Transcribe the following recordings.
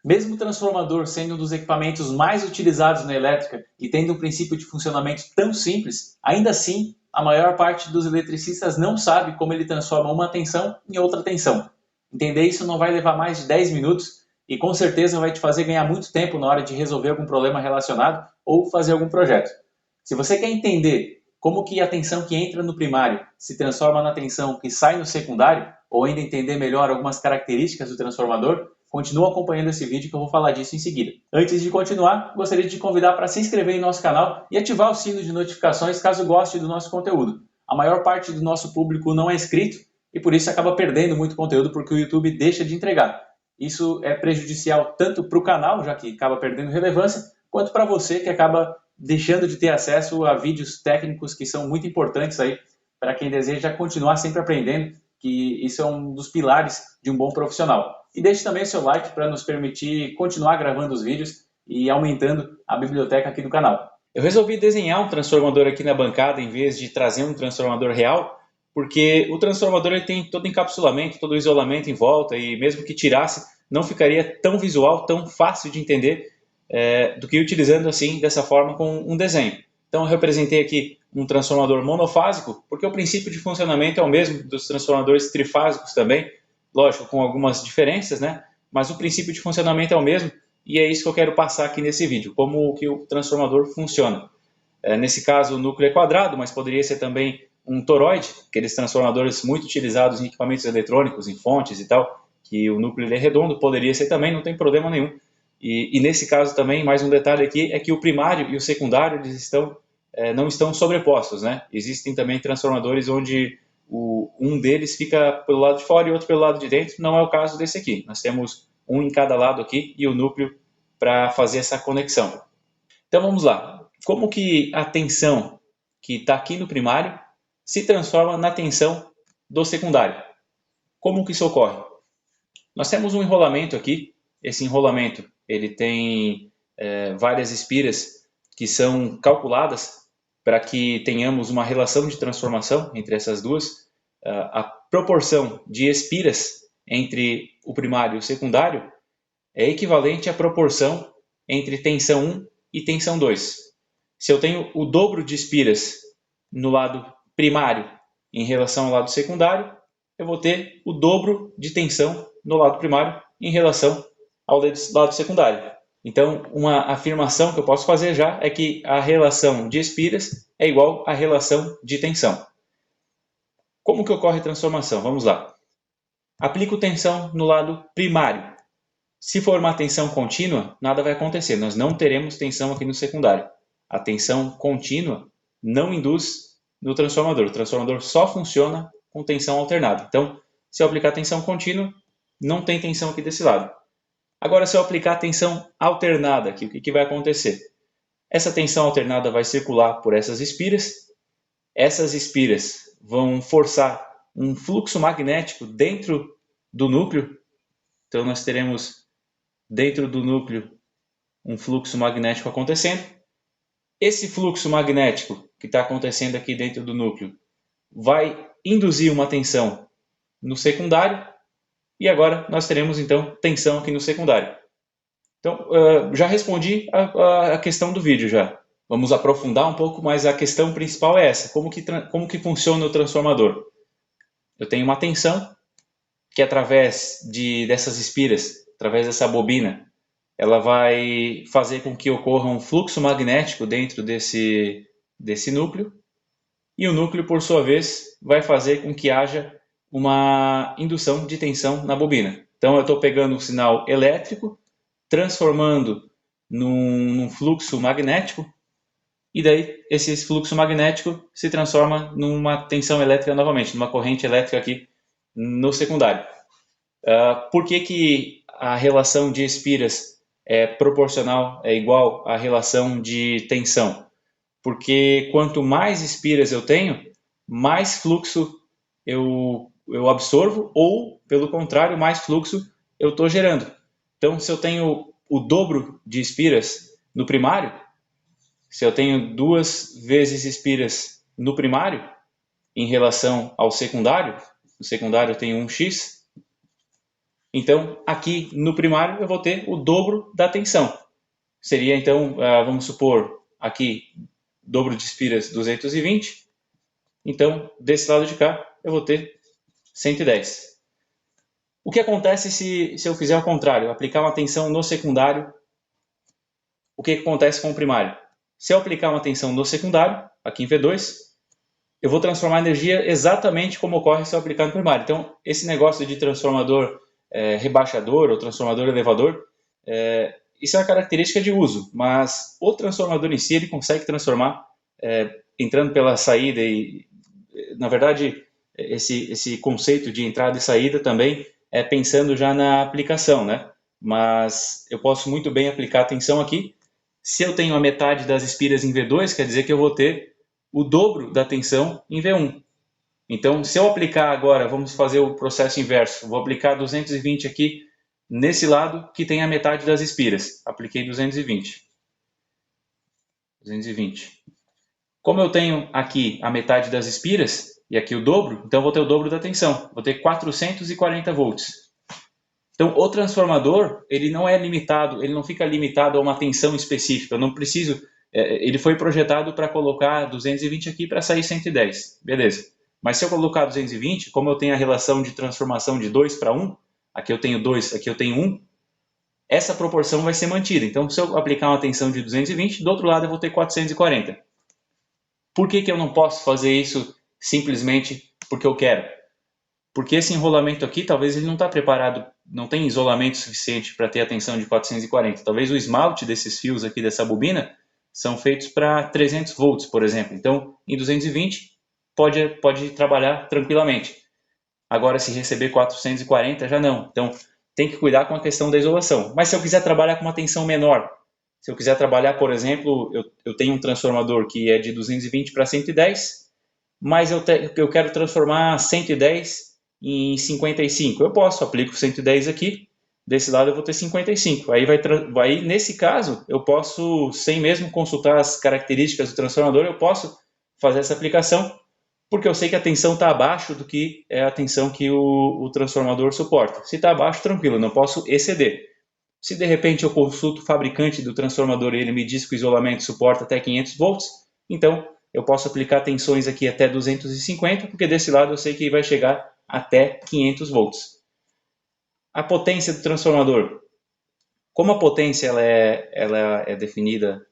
Mesmo o transformador sendo um dos equipamentos mais utilizados na elétrica e tendo um princípio de funcionamento tão simples, ainda assim, a maior parte dos eletricistas não sabe como ele transforma uma tensão em outra tensão. Entender isso não vai levar mais de 10 minutos e com certeza vai te fazer ganhar muito tempo na hora de resolver algum problema relacionado ou fazer algum projeto. Se você quer entender como que a tensão que entra no primário se transforma na tensão que sai no secundário, ou ainda entender melhor algumas características do transformador, continua acompanhando esse vídeo que eu vou falar disso em seguida. Antes de continuar, gostaria de te convidar para se inscrever em nosso canal e ativar o sino de notificações caso goste do nosso conteúdo. A maior parte do nosso público não é inscrito e por isso acaba perdendo muito conteúdo porque o YouTube deixa de entregar. Isso é prejudicial tanto para o canal, já que acaba perdendo relevância, quanto para você que acaba deixando de ter acesso a vídeos técnicos que são muito importantes aí para quem deseja continuar sempre aprendendo, que isso é um dos pilares de um bom profissional. E deixe também o seu like para nos permitir continuar gravando os vídeos e aumentando a biblioteca aqui do canal. Eu resolvi desenhar um transformador aqui na bancada em vez de trazer um transformador real, porque o transformador ele tem todo encapsulamento, todo o isolamento em volta e mesmo que tirasse, não ficaria tão visual, tão fácil de entender do que utilizando assim, dessa forma com um desenho. Então eu representei aqui um transformador monofásico, porque o princípio de funcionamento é o mesmo dos transformadores trifásicos também, lógico, com algumas diferenças, né? Mas o princípio de funcionamento é o mesmo e é isso que eu quero passar aqui nesse vídeo, como que o transformador funciona. Nesse caso o núcleo é quadrado, mas poderia ser também um toroide, aqueles transformadores muito utilizados em equipamentos eletrônicos, em fontes e tal, que o núcleo é redondo, poderia ser também, não tem problema nenhum. E nesse caso também, mais um detalhe aqui, é que o primário e o secundário eles não estão sobrepostos, né? Existem também transformadores onde um deles fica pelo lado de fora e outro pelo lado de dentro, não é o caso desse aqui. Nós temos um em cada lado aqui e o núcleo para fazer essa conexão. Então vamos lá. Como que a tensão que está aqui no primário se transforma na tensão do secundário? Como que isso ocorre? Nós temos um enrolamento aqui. Esse enrolamento ele tem várias espiras que são calculadas para que tenhamos uma relação de transformação entre essas duas. A proporção de espiras entre o primário e o secundário é equivalente à proporção entre tensão 1 e tensão 2. Se eu tenho o dobro de espiras no lado primário em relação ao lado secundário, eu vou ter o dobro de tensão no lado primário em relação ao lado secundário. Então, uma afirmação que eu posso fazer já é que a relação de espiras é igual à relação de tensão. Como que ocorre a transformação? Vamos lá. Aplico tensão no lado primário. Se for uma tensão contínua, nada vai acontecer. Nós não teremos tensão aqui no secundário. A tensão contínua não induz no transformador. O transformador só funciona com tensão alternada. Então, se eu aplicar tensão contínua, não tem tensão aqui desse lado. Agora, se eu aplicar tensão alternada aqui, o que vai acontecer? Essa tensão alternada vai circular por essas espiras. Essas espiras vão forçar um fluxo magnético dentro do núcleo. Então, nós teremos dentro do núcleo um fluxo magnético acontecendo. Esse fluxo magnético que está acontecendo aqui dentro do núcleo vai induzir uma tensão no secundário. E agora nós teremos, então, tensão aqui no secundário. Então, já respondi a questão do vídeo já. Vamos aprofundar um pouco, mas a questão principal é essa. Como que funciona o transformador? Eu tenho uma tensão que através dessas espiras, através dessa bobina, ela vai fazer com que ocorra um fluxo magnético dentro desse núcleo. E o núcleo, por sua vez, vai fazer com que haja uma indução de tensão na bobina. Então eu estou pegando um sinal elétrico, transformando num fluxo magnético, e daí esse fluxo magnético se transforma numa tensão elétrica novamente, numa corrente elétrica aqui no secundário. Por que a relação de espiras é proporcional, é igual à relação de tensão? Porque quanto mais espiras eu tenho, mais fluxo eu absorvo, ou, pelo contrário, mais fluxo eu estou gerando. Então, se eu tenho o dobro de espiras no primário, se eu tenho 2 vezes espiras no primário, em relação ao secundário, no secundário eu tenho 1x, Então, aqui no primário eu vou ter o dobro da tensão. Seria então, vamos supor, aqui, dobro de espiras 220. Então, desse lado de cá, eu vou ter 110. O que acontece se eu fizer o contrário, aplicar uma tensão no secundário? O que acontece com o primário? Se eu aplicar uma tensão no secundário, aqui em V2, eu vou transformar a energia exatamente como ocorre se eu aplicar no primário. Então, esse negócio de transformador rebaixador ou transformador elevador, isso é uma característica de uso, mas o transformador em si ele consegue transformar entrando pela saída e, na verdade, esse conceito de entrada e saída também é pensando já na aplicação, né? Mas eu posso muito bem aplicar a tensão aqui. Se eu tenho a metade das espiras em V2, quer dizer que eu vou ter o dobro da tensão em V1. Então, se eu aplicar agora, vamos fazer o processo inverso. Vou aplicar 220 aqui nesse lado que tem a metade das espiras. Apliquei 220. 220. Como eu tenho aqui a metade das espiras e aqui o dobro, então eu vou ter o dobro da tensão. Vou ter 440 volts. Então, o transformador, ele não é limitado, ele não fica limitado a uma tensão específica. Eu não preciso... ele foi projetado para colocar 220 aqui para sair 110. Beleza. Mas se eu colocar 220, como eu tenho a relação de transformação de 2 para 1, aqui eu tenho 2, aqui eu tenho 1, essa proporção vai ser mantida. Então, se eu aplicar uma tensão de 220, do outro lado eu vou ter 440. Por que eu não posso fazer isso simplesmente porque eu quero? Porque esse enrolamento aqui, talvez ele não está preparado, não tem isolamento suficiente para ter a tensão de 440. Talvez o esmalte desses fios aqui dessa bobina são feitos para 300 volts, por exemplo. Então, em 220, pode trabalhar tranquilamente. Agora, se receber 440, já não. Então, tem que cuidar com a questão da isolação. Mas se eu quiser trabalhar com uma tensão menor, se eu quiser trabalhar, por exemplo, eu tenho um transformador que é de 220 para 110, mas eu quero transformar 110 em 55. Eu posso, aplico 110 aqui, desse lado eu vou ter 55. Aí nesse caso, eu posso, sem mesmo consultar as características do transformador, eu posso fazer essa aplicação, porque eu sei que a tensão está abaixo do que é a tensão que o transformador suporta. Se está abaixo, tranquilo, não posso exceder. Se de repente eu consulto o fabricante do transformador e ele me diz que o isolamento suporta até 500 volts, então eu posso aplicar tensões aqui até 250, porque desse lado eu sei que vai chegar até 500 volts. A potência do transformador. Como a potência ela é definida,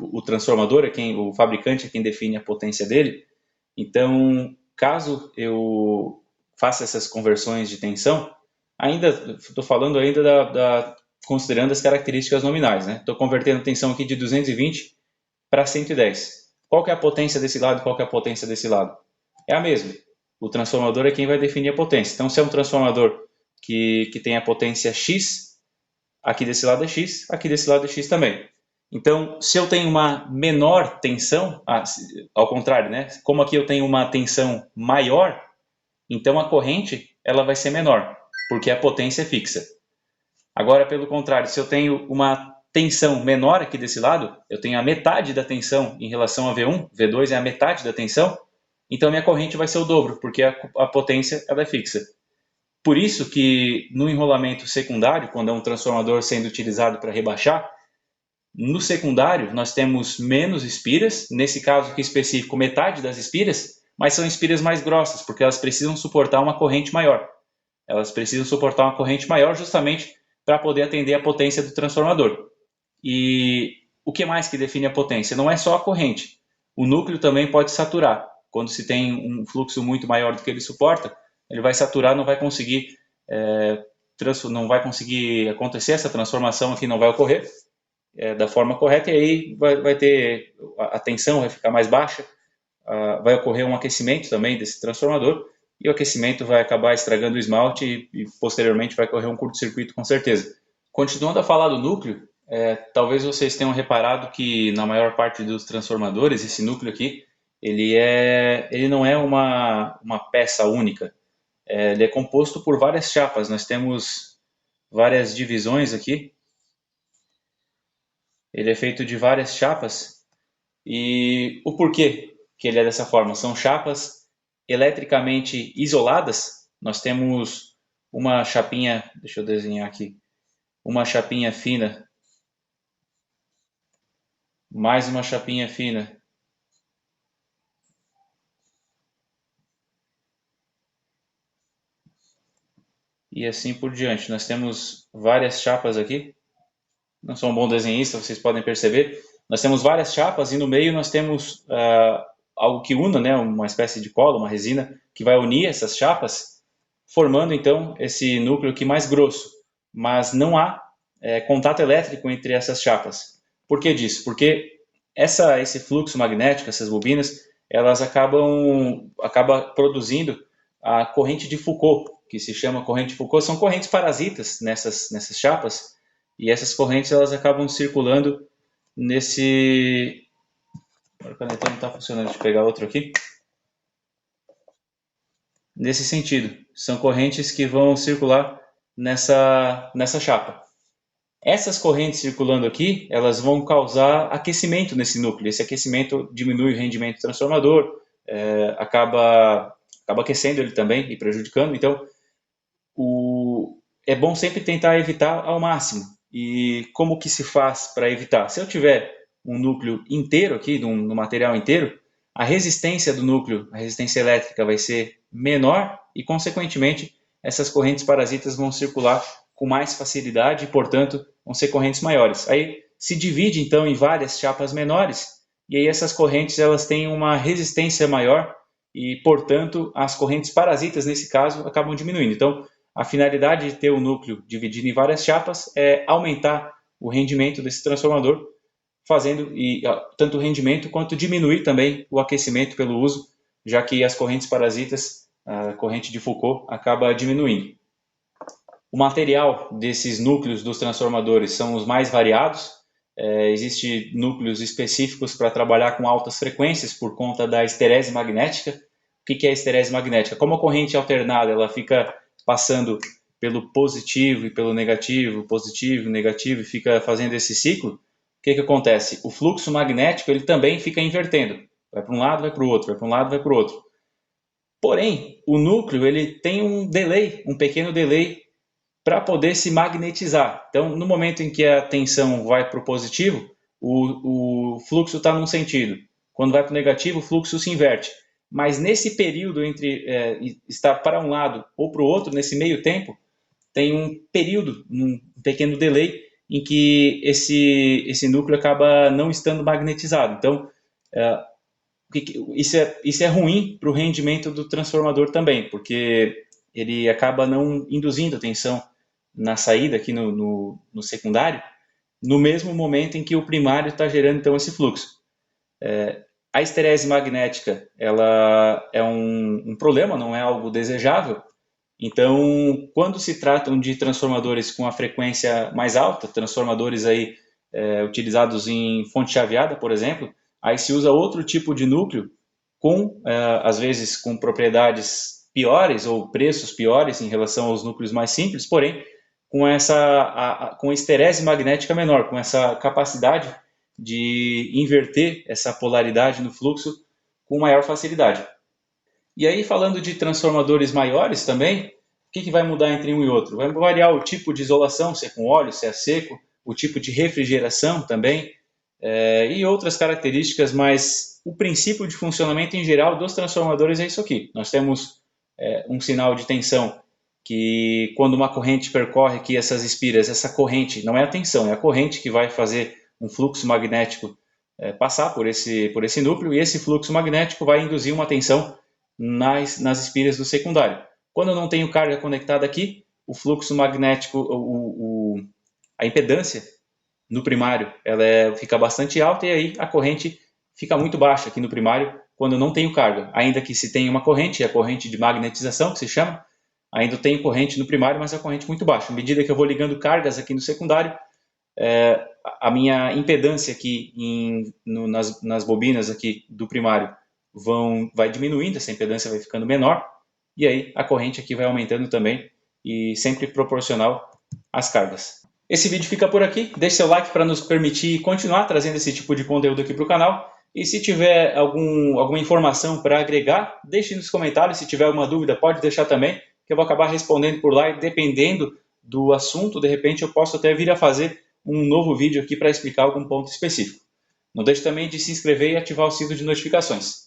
o transformador o fabricante é quem define a potência dele, então caso eu faça essas conversões de tensão, estou falando ainda considerando as características nominais, né? Estou convertendo a tensão aqui de 220 para 110. Qual que é a potência desse lado e qual que é a potência desse lado? É a mesma. O transformador é quem vai definir a potência. Então, se é um transformador que tem a potência X, aqui desse lado é X, aqui desse lado é X também. Então, se eu tenho uma menor tensão, ao contrário, né? Como aqui eu tenho uma tensão maior, então a corrente ela vai ser menor, porque a potência é fixa. Agora, pelo contrário, se eu tenho uma tensão menor aqui desse lado, eu tenho a metade da tensão em relação a V1, V2 é a metade da tensão, então minha corrente vai ser o dobro, porque a potência ela é fixa. Por isso que no enrolamento secundário, quando é um transformador sendo utilizado para rebaixar, no secundário nós temos menos espiras, nesse caso aqui específico metade das espiras, mas são espiras mais grossas, porque elas precisam suportar uma corrente maior. Elas precisam suportar uma corrente maior justamente para poder atender a potência do transformador. E o que mais que define a potência? Não é só a corrente. O núcleo também pode saturar. Quando se tem um fluxo muito maior do que ele suporta, ele vai saturar, não vai conseguir acontecer essa transformação aqui, não vai ocorrer da forma correta, e aí vai ter a tensão vai ficar mais baixa, vai ocorrer um aquecimento também desse transformador, e o aquecimento vai acabar estragando o esmalte e posteriormente vai ocorrer um curto-circuito com certeza. Continuando a falar do núcleo, talvez vocês tenham reparado que na maior parte dos transformadores, esse núcleo aqui, ele não é uma peça única. Ele é composto por várias chapas. Nós temos várias divisões aqui. Ele é feito de várias chapas. E o porquê que ele é dessa forma? São chapas eletricamente isoladas. Nós temos uma chapinha, deixa eu desenhar aqui, uma chapinha fina, mais uma chapinha fina, e assim por diante. Nós temos várias chapas aqui. Não sou um bom desenhista, vocês podem perceber. Nós temos várias chapas e no meio nós temos algo que una, né, uma espécie de cola, uma resina, que vai unir essas chapas, formando então esse núcleo aqui mais grosso. Mas não há contato elétrico entre essas chapas. Por que disso? Porque esse fluxo magnético, essas bobinas, elas acabam produzindo a corrente de Foucault, que se chama corrente de Foucault. São correntes parasitas nessas chapas, e essas correntes elas acabam circulando nesse... Agora o canetão não está funcionando, deixa eu pegar outro aqui. Nesse sentido, são correntes que vão circular nessa chapa. Essas correntes circulando aqui, elas vão causar aquecimento nesse núcleo. Esse aquecimento diminui o rendimento transformador, acaba aquecendo ele também e prejudicando. Então, é bom sempre tentar evitar ao máximo. E como que se faz para evitar? Se eu tiver um núcleo inteiro aqui, no material inteiro, a resistência do núcleo, a resistência elétrica vai ser menor e, consequentemente, essas correntes parasitas vão circular com mais facilidade e, portanto, vão ser correntes maiores. Aí se divide, então, em várias chapas menores e aí essas correntes elas têm uma resistência maior e, portanto, as correntes parasitas, nesse caso, acabam diminuindo. Então, a finalidade de ter o núcleo dividido em várias chapas é aumentar o rendimento desse transformador, fazendo tanto o rendimento quanto diminuir também o aquecimento pelo uso, já que as correntes parasitas, a corrente de Foucault, acaba diminuindo. O material desses núcleos dos transformadores são os mais variados. Existem núcleos específicos para trabalhar com altas frequências por conta da esterese magnética. O que é a esterese magnética? Como a corrente alternada ela fica passando pelo positivo e pelo negativo, positivo, negativo, e fica fazendo esse ciclo, o que acontece? O fluxo magnético ele também fica invertendo. Vai para um lado, vai para o outro, vai para um lado, vai para o outro. Porém, o núcleo ele tem um delay, um pequeno delay, para poder se magnetizar. Então, no momento em que a tensão vai para o positivo, o fluxo está num sentido. Quando vai para o negativo, o fluxo se inverte. Mas nesse período entre estar para um lado ou para o outro, nesse meio tempo, tem um período, um pequeno delay, em que esse núcleo acaba não estando magnetizado. Então, isso é ruim para o rendimento do transformador também, porque ele acaba não induzindo a tensão na saída aqui no secundário, no mesmo momento em que o primário está gerando então esse fluxo. A esterese magnética ela é um problema, não é algo desejável. Então, quando se tratam de transformadores com a frequência mais alta, transformadores aí, utilizados em fonte chaveada, por exemplo, aí se usa outro tipo de núcleo, às vezes com propriedades piores ou preços piores em relação aos núcleos mais simples, porém com esterese magnética menor, com essa capacidade de inverter essa polaridade no fluxo com maior facilidade. E aí, falando de transformadores maiores também, o que vai mudar entre um e outro? Vai variar o tipo de isolação, se é com óleo, se é seco, o tipo de refrigeração também, e outras características, mas o princípio de funcionamento em geral dos transformadores é isso aqui. Nós temos um sinal de tensão que quando uma corrente percorre aqui essas espiras, essa corrente, não é a tensão, é a corrente que vai fazer um fluxo magnético passar por esse núcleo, e esse fluxo magnético vai induzir uma tensão nas espiras do secundário. Quando eu não tenho carga conectada aqui, o fluxo magnético, a impedância no primário, ela fica bastante alta, e aí a corrente fica muito baixa aqui no primário quando eu não tenho carga. Ainda que se tenha uma corrente, a corrente de magnetização que se chama, ainda tenho corrente no primário, mas a corrente muito baixa. À medida que eu vou ligando cargas aqui no secundário, a minha impedância aqui nas bobinas aqui do primário vai diminuindo, essa impedância vai ficando menor, e aí a corrente aqui vai aumentando também, e sempre proporcional às cargas. Esse vídeo fica por aqui, deixe seu like para nos permitir continuar trazendo esse tipo de conteúdo aqui para o canal, e se tiver alguma informação para agregar, deixe nos comentários, se tiver alguma dúvida pode deixar também, que eu vou acabar respondendo por lá e dependendo do assunto, de repente eu posso até vir a fazer um novo vídeo aqui para explicar algum ponto específico. Não deixe também de se inscrever e ativar o sino de notificações.